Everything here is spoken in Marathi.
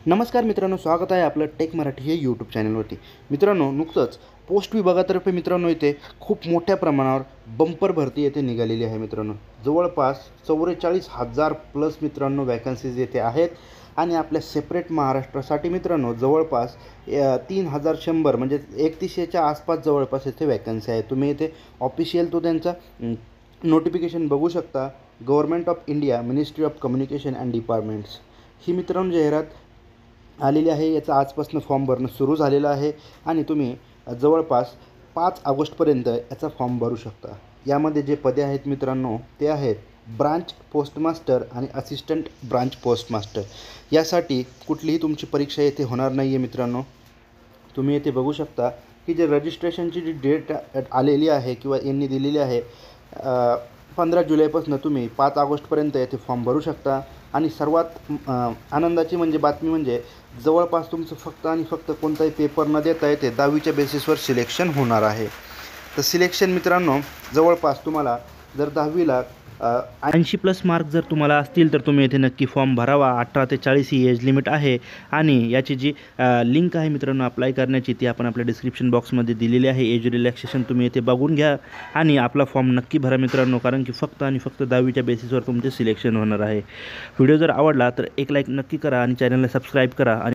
नमस्कार मित्रांनो, स्वागत आहे आपलं टेक मराठी हे यूट्यूब चॅनलवरती। मित्रांनो, नुकतंच पोस्ट विभागातर्फे मित्रांनो इथे खूप मोठ्या प्रमाणावर बंपर भरती येथे निघालेली आहे। मित्रांनो, जवळपास 44,000 प्लस मित्रांनो वॅकन्सीज येथे आहेत आणि आपल्या सेपरेट महाराष्ट्रासाठी मित्रांनो जवळपास 3,100 म्हणजे 3100च्या आसपास जवळपास येथे वॅकन्सी आहे। तुम्ही इथे ऑफिशियल तो त्यांचा नोटिफिकेशन बघू शकता। Government of India, ministry of communication and departments ही मित्रांनो जाहिरात आलेली आहे। याचा आजपासून फॉर्म भरणं सुरू झालेलं आहे आणि तुम्ही जवळपास 5 ऑगस्टपर्यंत याचा फॉर्म भरू शकता। यामध्ये जे पदे आहेत मित्रांनो ते आहेत ब्रांच पोस्टमास्टर आणि असिस्टंट ब्रांच पोस्टमास्टर। यासाठी कुठलीही तुमची परीक्षा येथे होणार नाही आहे मित्रांनो। तुम्ही येथे बघू शकता की जे रजिस्ट्रेशनची जी डेट आलेली आहे किंवा यांनी दिलेली आहे 15 जुलैपासून तुम्ही 5 ऑगस्टपर्यंत येथे फॉर्म भरू शकता। आणि सर्वात आनंदाची म्हणजे बातमी म्हणजे जवळपास तुमचं फक्त आणि फक्त कोणताही पेपर न देता येते 10वीच्या बेसिसवर सिलेक्शन होणार आहे। तर सिलेक्शन मित्रांनो जवळपास तुम्हाला जर 10वीला 80+ मार्क जर तुम्हाला असतील तर तुम्ही येथे नक्की फॉर्म भरावा। 18 ते 40 ही एज लिमिट आहे आणि याची जी लिंक आहे मित्रांनो अप्लाय करण्याची ती आपण आपल्या डिस्क्रिप्शन बॉक्समध्ये दिलेली आहे। एज रिलॅक्सेशन तुम्ही येथे बघून घ्या आणि आपला फॉर्म नक्की भरा मित्रांनो, कारण की फक्त आणि फक्त 10वीच्या बेसिसवर तुमचे सिलेक्शन होणार आहे। व्हिडिओ जर आवडला तर एक लाईक नक्की करा आणि चॅनलला सबस्क्राईब करा आणि